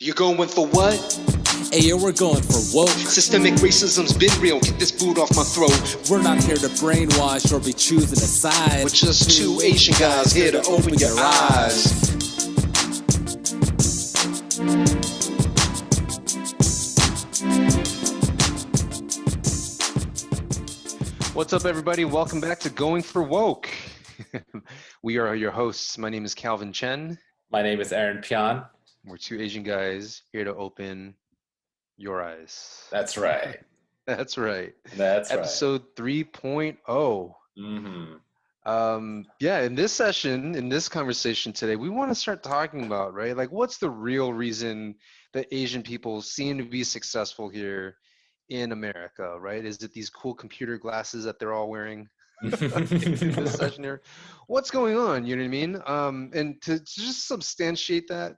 You're going for what? Hey, yeah, we're going for woke. Systemic racism's been real. Get this boot off my throat. We're not here to brainwash or be choosing a side. We're just two Asian guys here to open your eyes. What's up, everybody? Welcome back to Going for Woke. We are your hosts. My name is Calvin Chen. My name is Aaron Pian. We're two Asian guys here to open your eyes. That's right. That's right. That's Episode 3.0. Yeah, in this session, in this conversation today, we want to start talking about, right? Like, what's the real reason that Asian people seem to be successful here in America, right? Is it these cool computer glasses that they're all wearing? In this session here? What's going on? You know what I mean? And to just substantiate that,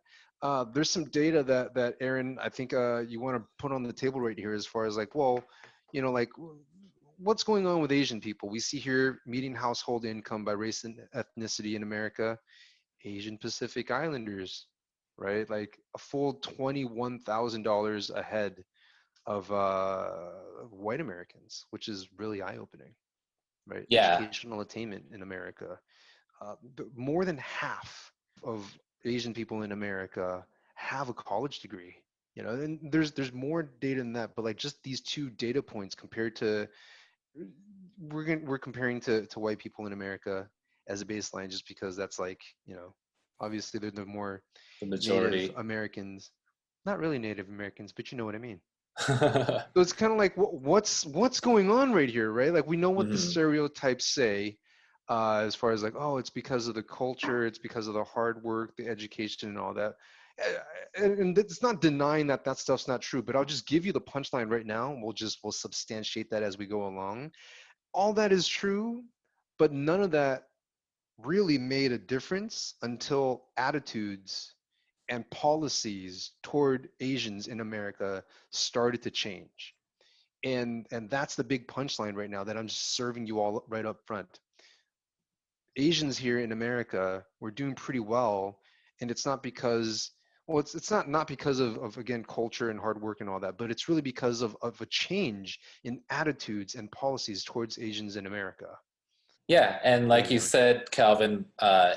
there's some data that Aaron, I think you want to put on the table right here as far as like, well, you know, like what's going on with Asian people? We see here median household income by race and ethnicity in America, Asian Pacific Islanders, right? Like a full $21,000 ahead of white Americans, which is really eye-opening, right? Yeah. Educational attainment in America. More than half of Asian people in America have a college degree, you know, and there's more data than that, but like just these two data points compared to, we're comparing to white people in America as a baseline, just because that's like, you know, obviously they're the more The majority. Native Americans, not really Native Americans, but you know what I mean. So it's kind of like, what's going on right here, right? Like we know what the stereotypes say, as far as like, oh, it's because of the culture, it's because of the hard work, the education, and all that. And it's not denying that that stuff's not true, but I'll just give you the punchline right now. We'll substantiate that as we go along. All that is true, but none of that really made a difference until attitudes and policies toward Asians in America started to change. And that's the big punchline right now that I'm just serving you all right up front. Asians here in America, we're doing pretty well, and it's not because, well, it's not because of again culture and hard work and all that, but it's really because of a change in attitudes and policies towards Asians in America. Yeah, and like you said, Calvin,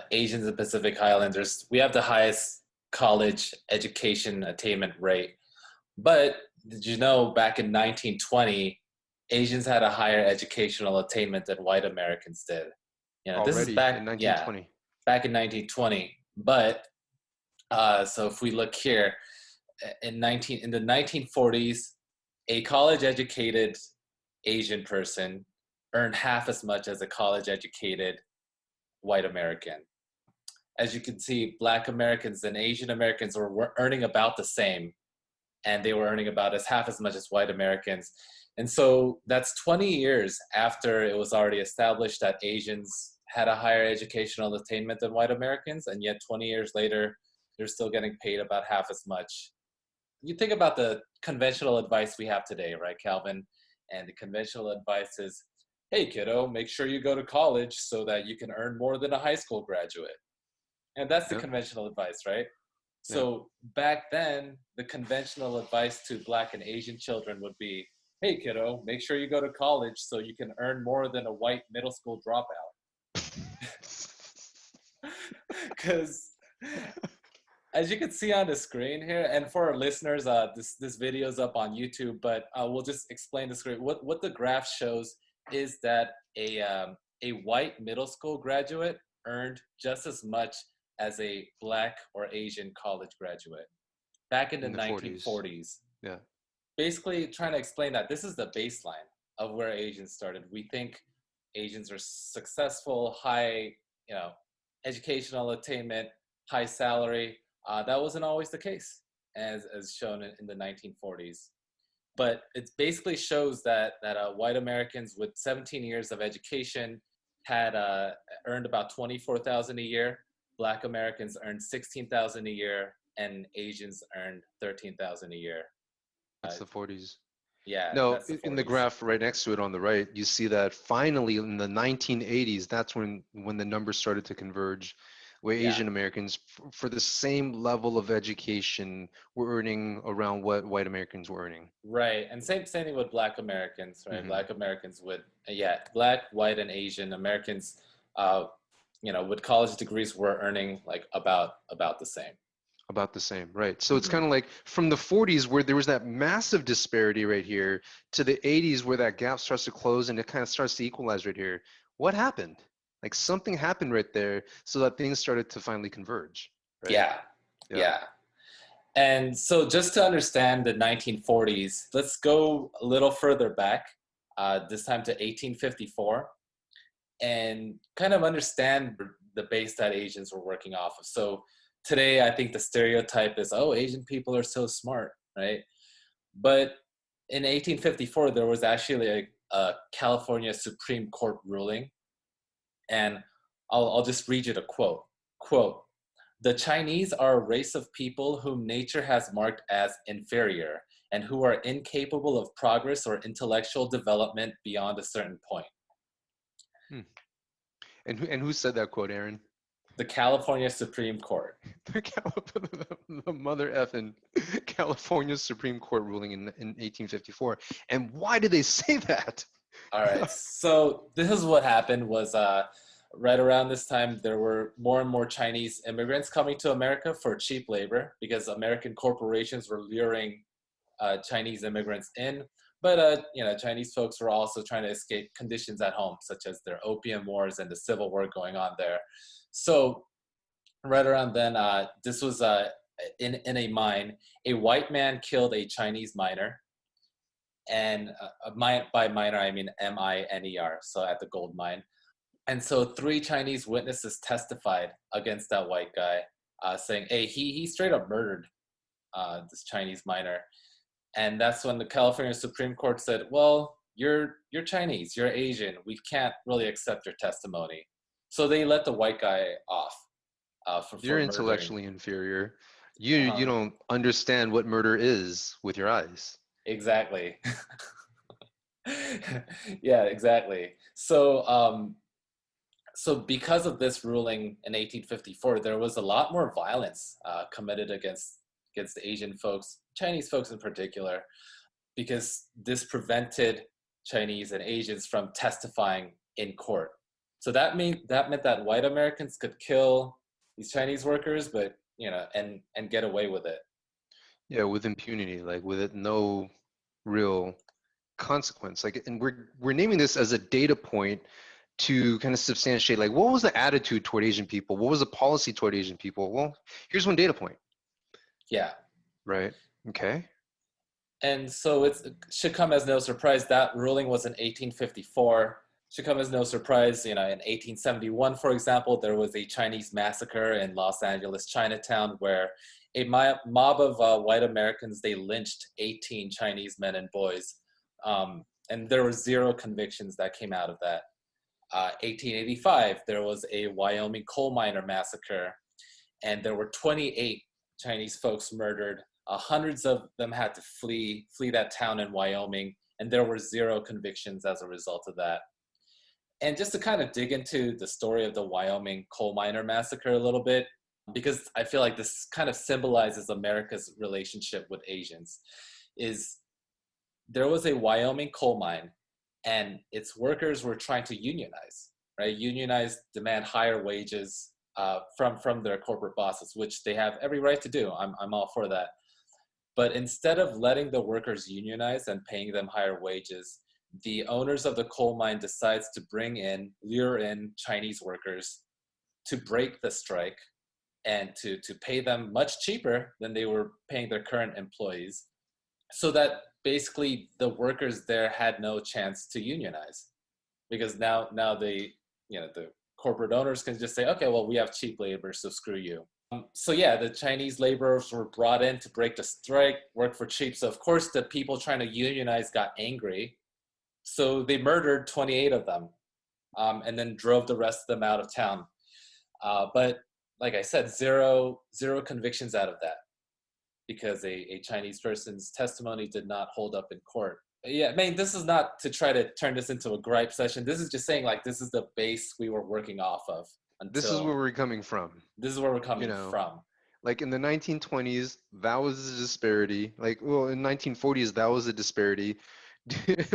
Asians and Pacific Islanders, we have the highest college education attainment rate. But did you know back in 1920, Asians had a higher educational attainment than white Americans did? You know, this is back in 1920. Yeah, back in 1920. But so if we look here, in the 1940s, a college-educated Asian person earned half as much as a college-educated white American. As you can see, Black Americans and Asian Americans were earning about the same, and they were earning about half as much as white Americans. And so that's 20 years after it was already established that Asians had a higher educational attainment than white Americans, and yet 20 years later, they're still getting paid about half as much. You think about the conventional advice we have today, right, Calvin? And the conventional advice is, hey, kiddo, make sure you go to college so that you can earn more than a high school graduate. And that's the conventional advice, right? So back then, the conventional advice to Black and Asian children would be, hey, kiddo, make sure you go to college so you can earn more than a white middle school dropout. Because as you can see on the screen here, and for our listeners, this video is up on YouTube, but we'll just explain the screen. What the graph shows is that a white middle school graduate earned just as much as a Black or Asian college graduate back in the 1940s. Yeah. Basically trying to explain that this is the baseline of where Asians started. We think Asians are successful, high, you know, educational attainment, high salary. That wasn't always the case, as shown in the 1940s. But it basically shows that white Americans with 17 years of education had earned about $24,000 a year. Black Americans earned $16,000 a year, and Asians earned $13,000 a year. That's the 40s. Yeah. No, in the graph right next to it on the right, you see that finally in the 1980s, that's when the numbers started to converge. where Yeah. Asian Americans, for the same level of education, were earning around what white Americans were earning. Right, and same thing with Black Americans, right? Hmm. Black Americans would, yeah, Black, white, and Asian Americans, uh, with college degrees were earning like about the same. About the same, right? So it's kind Hmm. of like from the 40s where there was that massive disparity right here to the 80s where that gap starts to close and it kind of starts to equalize right here. What happened? Like something happened right there so that things started to finally converge, right? Yeah, Yeah. yeah. And so, just to understand the 1940s, let's go a little further back, this time to 1854, and kind of understand the base that Asians were working off of. So today, I think the stereotype is, oh, Asian people are so smart, right? But in 1854, there was actually a California Supreme Court ruling, and I'll just read you the quote. Quote, "The Chinese are a race of people whom nature has marked as inferior and who are incapable of progress or intellectual development beyond a certain point." Hmm. And who said that quote, Aaron? The California Supreme Court. The mother effing California Supreme Court ruling in 1854. And why did they say that? All right. So this is what happened was right around this time there were more and more Chinese immigrants coming to America for cheap labor because American corporations were luring Chinese immigrants in. But Chinese folks were also trying to escape conditions at home, such as their opium wars and the civil war going on there. So right around then, this was in a mine. A white man killed a Chinese miner, and by miner I mean MINER. So at the gold mine, and so three Chinese witnesses testified against that white guy, saying, "Hey, he straight up murdered this Chinese miner." And that's when the California Supreme Court said, "Well, you're Chinese, you're Asian. We can't really accept your testimony." So they let the white guy off You're for murdering. intellectually inferior. You Uh-huh. don't understand what murder is with your eyes. Exactly. Yeah, exactly. So because of this ruling in 1854, there was a lot more violence committed against the Asian folks, Chinese folks in particular, because this prevented Chinese and Asians from testifying in court. So that meant that white Americans could kill these Chinese workers, but and get away with it. Yeah, with impunity, like with it, no real consequence. Like, and we're naming this as a data point to kind of substantiate, like, what was the attitude toward Asian people? What was the policy toward Asian people? Well, here's one data point, Yeah. right? Okay. And so it should come as no surprise that ruling was in 1854. Should come as no surprise, in 1871, for example, there was a Chinese massacre in Los Angeles, Chinatown, where a mob of white Americans, they lynched 18 Chinese men and boys. And there were zero convictions that came out of that. 1885, there was a Wyoming coal miner massacre, and there were 28 Chinese folks murdered. Hundreds of them had to flee that town in Wyoming, and there were zero convictions as a result of that. And just to kind of dig into the story of the Wyoming coal miner massacre a little bit, because I feel like this kind of symbolizes America's relationship with Asians, is there was a Wyoming coal mine and its workers were trying to unionize, right? Unionize, demand higher wages from their corporate bosses, which they have every right to do. I'm all for that. But instead of letting the workers unionize and paying them higher wages, the owners of the coal mine decides to lure in Chinese workers to break the strike and to pay them much cheaper than they were paying their current employees, so that basically the workers there had no chance to unionize, because now the corporate owners can just say, okay, well, we have cheap labor, so screw you. So yeah, the Chinese laborers were brought in to break the strike, work for cheap. So of course the people trying to unionize got angry, so they murdered 28 of them, and then drove the rest of them out of town. But like I said, zero convictions out of that, because a Chinese person's testimony did not hold up in court. Yeah, I mean, this is not to try to turn this into a gripe session. This is just saying, like, this is the base we were working off of. This is where until we're coming from, this is where we're you coming know. from. Like in the 1920s, that was the disparity. Like, well, in 1940s, that was the disparity.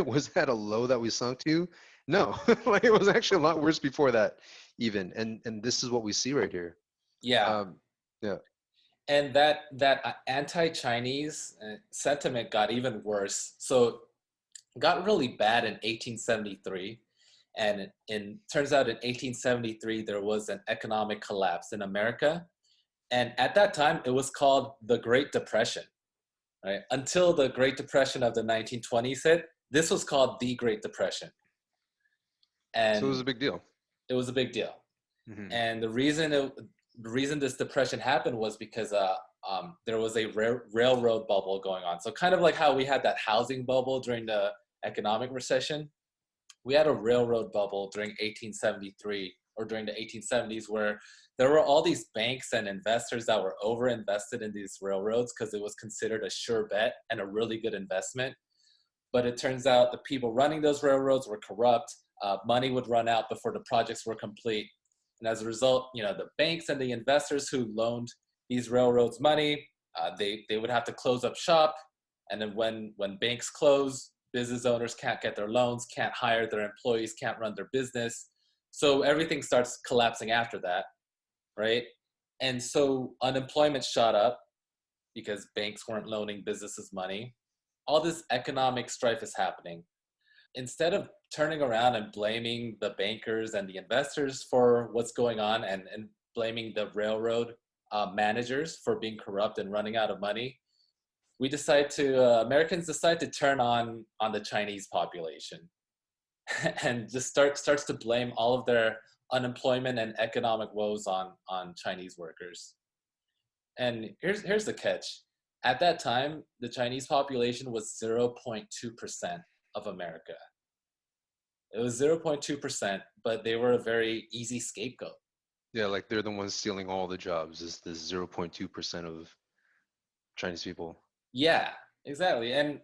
Was that a low that we sunk to? No, like it was actually a lot worse before that, even. And this is what we see right here. Yeah. Um, yeah. And that anti-Chinese sentiment got even worse. So it got really bad in 1873. And in turns out in 1873 there was an economic collapse in America. And at that time it was called the Great Depression, right? Until the Great Depression of the 1920s hit, this was called the Great Depression. So it was And a big deal. it was a big deal. Hmm. And the reason this depression happened was because there was a railroad bubble going on. So kind of like how we had that housing bubble during the economic recession, we had a railroad bubble during 1873 or during the 1870s, where there were all these banks and investors that were over invested in these railroads because it was considered a sure bet and a really good investment. But it turns out the people running those railroads were corrupt. Money would run out before the projects were complete. And as a result, the banks and the investors who loaned these railroads money, they would have to close up shop. And then when banks close, business owners can't get their loans, can't hire their employees, can't run their business. So everything starts collapsing after that, right? And so unemployment shot up because banks weren't loaning businesses money. All this economic strife is happening. Instead of turning around and blaming the bankers and the investors for what's going on, and blaming the railroad managers for being corrupt and running out of money, Americans decide to turn on the Chinese population and just starts to blame all of their unemployment and economic woes on Chinese workers. And here's the catch. At that time, the Chinese population was 0.2% of America. It was 0.2%, but they were a very easy scapegoat. Yeah, like they're the ones stealing all the jobs. Is the 0.2% of Chinese people. Yeah, exactly. And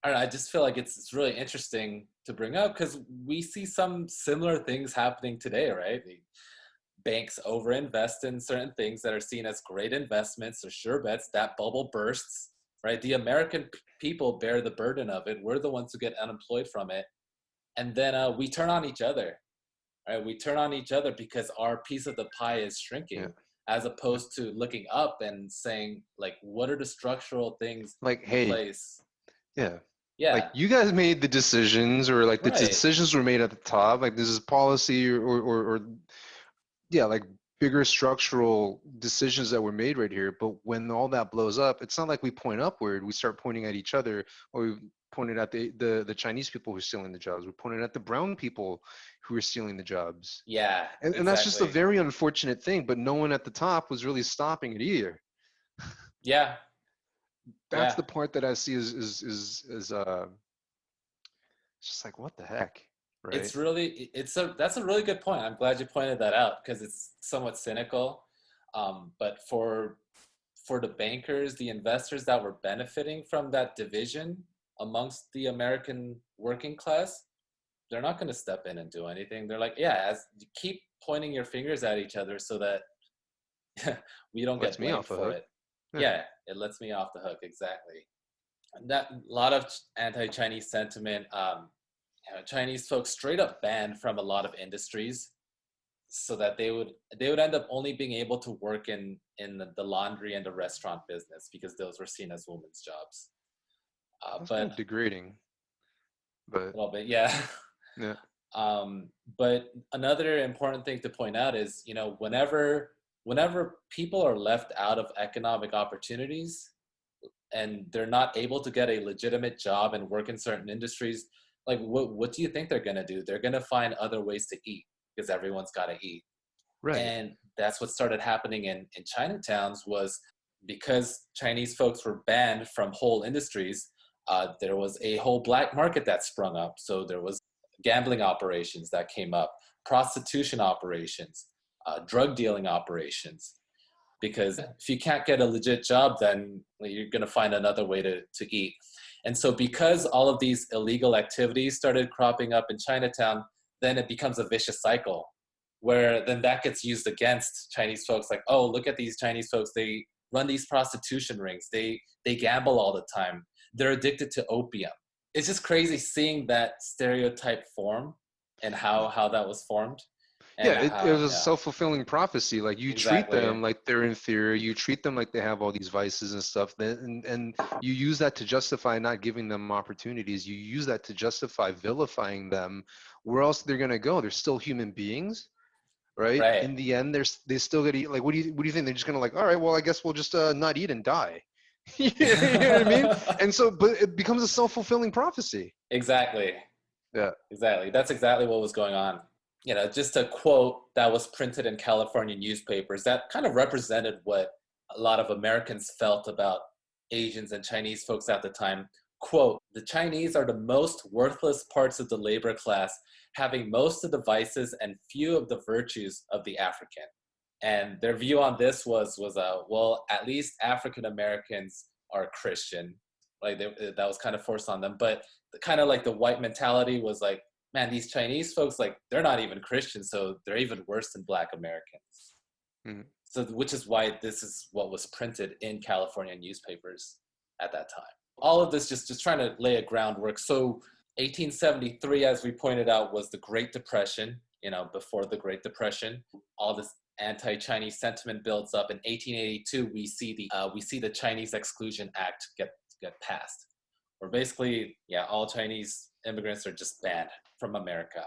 I don't know, I just feel like it's really interesting to bring up because we see some similar things happening today, right? The banks overinvest in certain things that are seen as great investments or sure bets. That bubble bursts, right? The American people bear the burden of it. We're the ones who get unemployed from it. And then we turn on each other, right? We turn on each other because our piece of the pie is Yeah. shrinking, as opposed to looking up and saying, like, what are the structural things Like, in hey, place? yeah. Like Yeah, you guys made the decisions, or like the right. decisions were made at the top. Like this is policy, or yeah, like bigger structural decisions that were made right here. But when all that blows up, it's not like we point upward. We start pointing at each other, or we pointed at the Chinese people who are stealing the jobs. We pointed at the brown people who are stealing the jobs. Yeah, And that's just a exactly. very unfortunate thing. But no one at the top was really stopping it either. Yeah, That's yeah. the part that I see is just like what the heck, right? That's a really good point. I'm glad you pointed that out because it's somewhat cynical. But for the bankers, the investors that were benefiting from that division amongst the American working class, they're not going to step in and do anything. They're like, yeah, as you keep pointing your fingers at each other so that we don't Lets get me blamed off the for hook. it. Yeah. Yeah, it lets me off the hook. Exactly. That a lot of anti-Chinese sentiment. Chinese folks straight up banned from a lot of industries, so that they would end up only being able to work in the laundry and the restaurant business because those were seen as women's jobs. That's kind But of degrading, a but little bit, yeah. yeah. But another important thing to point out is, whenever people are left out of economic opportunities and they're not able to get a legitimate job and work in certain industries, like what do you think they're going to do? They're going to find other ways to eat because everyone's got to eat. Right. And that's what started happening in Chinatowns was because Chinese folks were banned from whole industries, there was a whole black market that sprung up. So there was gambling operations that came up, prostitution operations, drug dealing operations. Because if you can't get a legit job, then you're going to find another way to eat. And so because all of these illegal activities started cropping up in Chinatown, then it becomes a vicious cycle where then that gets used against Chinese folks. Like, oh, look at these Chinese folks. They run these prostitution rings. They gamble all the time. They're addicted to opium. It's just crazy seeing that stereotype form and how that was formed. And Yeah, it was a yeah, self-fulfilling prophecy. Like you treat exactly. them like they're inferior, you treat them like they have all these vices and stuff, and you use that to justify not giving them opportunities. You use that to justify vilifying them. Where else they're gonna go? They're still human beings, right? Right. In the end, they still gotta eat. Like, what do you think? They're just gonna like, all right, well, I guess we'll just not eat and die. You know what I mean? And so, but it becomes a self-fulfilling prophecy. Exactly. Yeah. Exactly. That's exactly what was going on. Just a quote that was printed in California newspapers that kind of represented what a lot of Americans felt about Asians and Chinese folks at the time. Quote, the Chinese are the most worthless parts of the labor class, having most of the vices and few of the virtues of the African. And their view on this was well, at least African Americans are Christian. Like that was kind of forced on them. But kind of like the white mentality was like, man, these Chinese folks, like, they're not even Christian, so they're even worse than Black Americans. Mhm. So, which is why this is what was printed in California newspapers at that time. All of this just trying to lay a groundwork. So, 1873, as we pointed out, was the Great Depression. Before the Great Depression, all this anti-Chinese sentiment builds up. In 1882, we see the Chinese Exclusion Act get passed, where basically, yeah, all Chinese immigrants are just banned from America.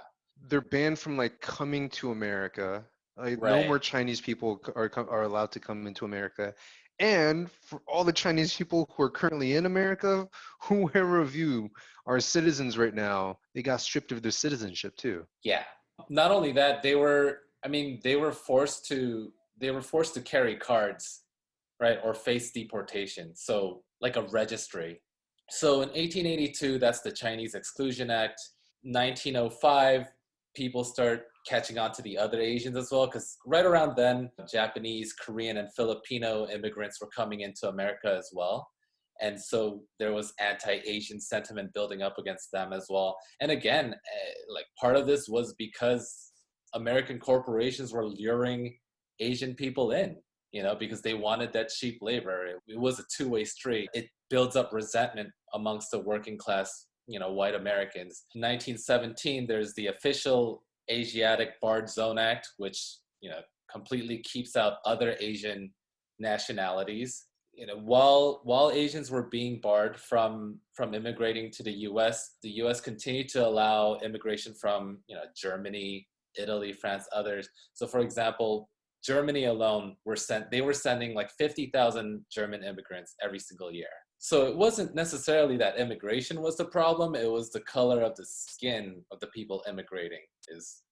They're banned from like coming to America. Like no Right. more Chinese people are allowed to come into America. And for all the Chinese people who are currently in America, whoever of you are citizens right now, they got stripped of their citizenship too. Yeah. Not only that, they were forced to carry cards, right, or face deportation. So like a registry. So in 1882, that's the Chinese Exclusion Act. 1905, people start catching on to the other Asians as well, because right around then, Japanese, Korean, and Filipino immigrants were coming into America as well. And so there was anti-Asian sentiment building up against them as well. And again, like part of this was because American corporations were luring Asian people in, because they wanted that cheap labor. It was a two-way street. It builds up resentment amongst the working class, white Americans. In 1917, there's the official Asiatic Barred Zone Act, which, completely keeps out other Asian nationalities. While Asians were being barred from immigrating to the U.S. continued to allow immigration from, Germany, Italy, France, others. So, for example, Germany alone they were sending like 50,000 German immigrants every single year. So it wasn't necessarily that immigration was the problem, it was the color of the skin of the people immigrating is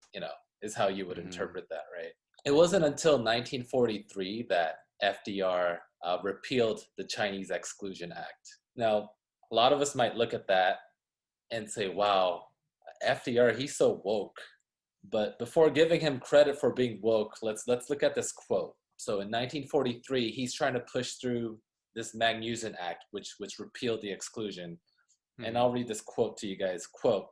how you would Mm-hmm. interpret that, right? It wasn't until 1943 that FDR repealed the Chinese Exclusion Act. Now, a lot of us might look at that and say, wow, FDR, he's so woke. But before giving him credit for being woke, let's look at this quote. So in 1943, he's trying to push through this Magnuson Act, which repealed the exclusion. And Mm-hmm. I'll read this quote to you guys. Quote,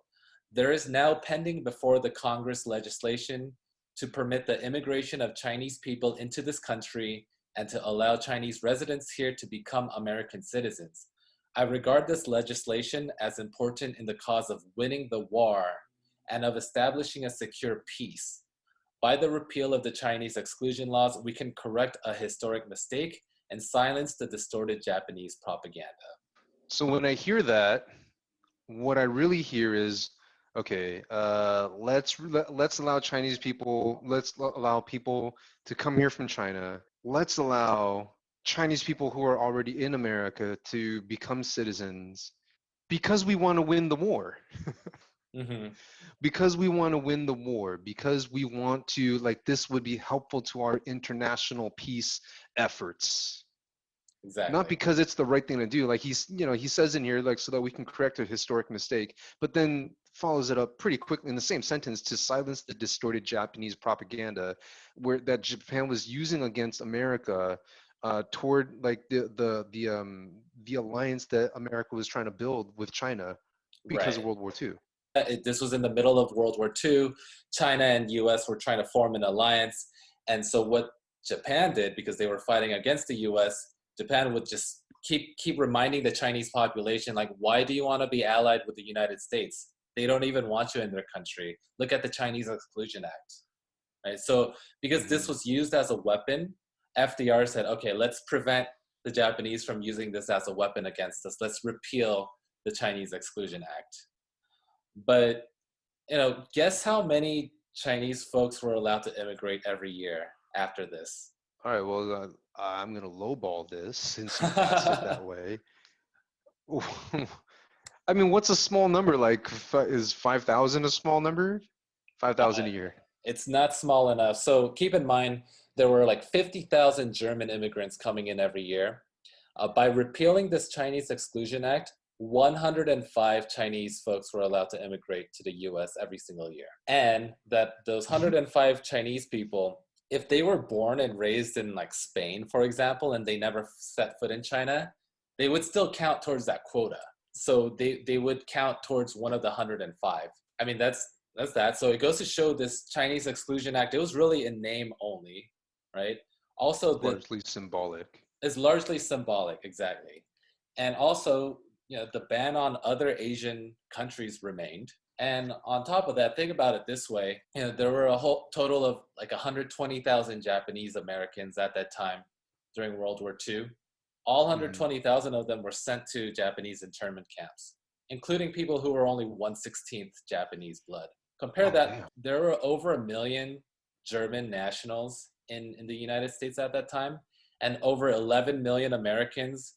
there is now pending before the Congress legislation to permit the immigration of Chinese people into this country and to allow Chinese residents here to become American citizens. I regard this legislation as important in the cause of winning the war and of establishing a secure peace. By the repeal of the Chinese exclusion laws, we can correct a historic mistake and silence the distorted Japanese propaganda. So when I hear that, what I really hear is, okay, let's allow Chinese people, allow people to come here from China. Let's allow Chinese people who are already in America to become citizens because we want to win the war. Mm-hmm. Because we want to win the war, because we want to, like, this would be helpful to our international peace efforts. Not Exactly. because it's the right thing to do. Like he says in here, like, so that we can correct a historic mistake, but then follows it up pretty quickly in the same sentence to silence the distorted Japanese propaganda that Japan was using against America toward like the alliance that America was trying to build with China because of Right. World War II. This was in the middle of World War II. China and US were trying to form an alliance. And so what Japan did, because they were fighting against the US, Japan would just keep reminding the Chinese population, like, why do you want to be allied with the United States? They don't even want you in their country. Look at the Chinese Exclusion Act, right? So because this was used as a weapon, FDR said, okay, let's prevent the Japanese from using this as a weapon against us. Let's repeal the Chinese Exclusion Act. But, guess how many Chinese folks were allowed to immigrate every year after this? All right, well, I'm going to lowball this since you asked it that way. I mean, what's a small number? Like, is 5,000 a small number? 5,000 a year. It's not small enough. So keep in mind, there were like 50,000 German immigrants coming in every year. By repealing this Chinese Exclusion Act, 105 Chinese folks were allowed to immigrate to the US every single year. And that those 105 Chinese people, if they were born and raised in like Spain, for example, and they never set foot in China, they would still count towards that quota. So they would count towards one of the 105. I mean, that's that. So it goes to show this Chinese Exclusion Act, it was really in name only, right? Also, largely symbolic. It's largely symbolic, exactly. And also, the ban on other Asian countries remained. And on top of that, think about it this way. There were a whole total of like 120,000 Japanese Americans at that time during World War II. All 120,000 of them were sent to Japanese internment camps, including people who were only 1/16 Japanese blood. Compare that, damn. There were over 1 million German nationals in the United States at that time, and over 11 million Americans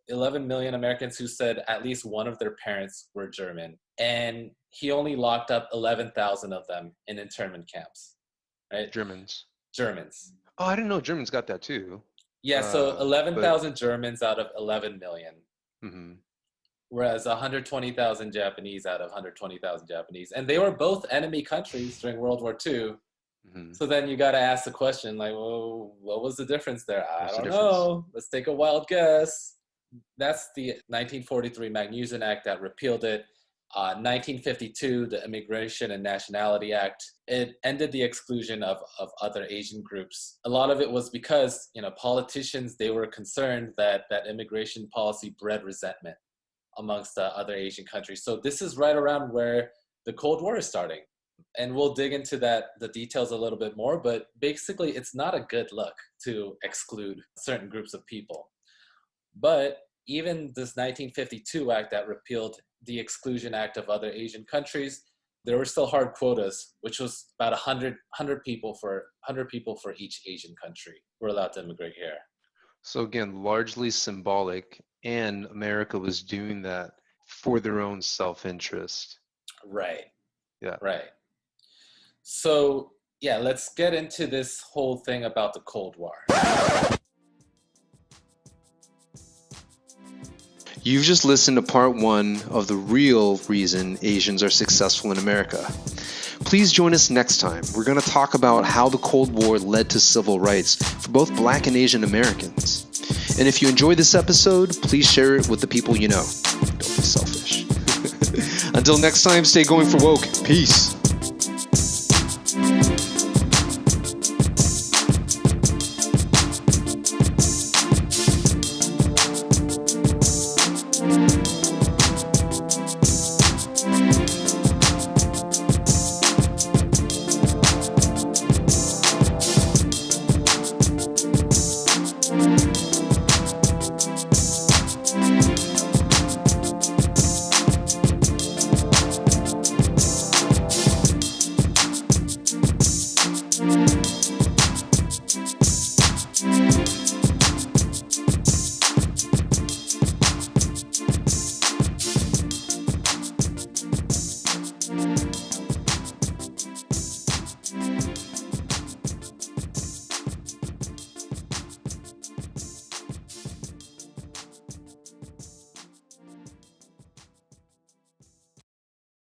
who said at least one of their parents were German. And he only locked up 11,000 of them in internment camps, right? Germans. Oh, I didn't know Germans got that too. Yeah, so 11,000 Germans out of 11 million. Mm-hmm. Whereas 120,000 Japanese out of 120,000 Japanese. And they were both enemy countries during World War II. Mm-hmm. So then you got to ask the question, like, well, what was the difference there? I don't know. Let's take a wild guess. That's the 1943 Magnusson Act that repealed it. 1952, the Immigration and Nationality Act, it ended the exclusion of other Asian groups. A lot of it was because, politicians, they were concerned that immigration policy bred resentment amongst other Asian countries. So this is right around where the Cold War is starting. And we'll dig into the details a little bit more, but basically it's not a good look to exclude certain groups of people. But even this 1952 act that repealed the Exclusion Act of other Asian countries, there were still hard quotas, which was about 100 people for each Asian country were allowed to immigrate here. So again, largely symbolic, and America was doing that for their own self-interest. Right. Yeah. Right. So, yeah, let's get into this whole thing about the Cold War. You've just listened to part 1 of the real reason Asians are successful in America. Please join us next time. We're going to talk about how the Cold War led to civil rights for both Black and Asian Americans. And if you enjoyed this episode, please share it with the people you know. Don't be selfish. Until next time, stay going for woke. Peace.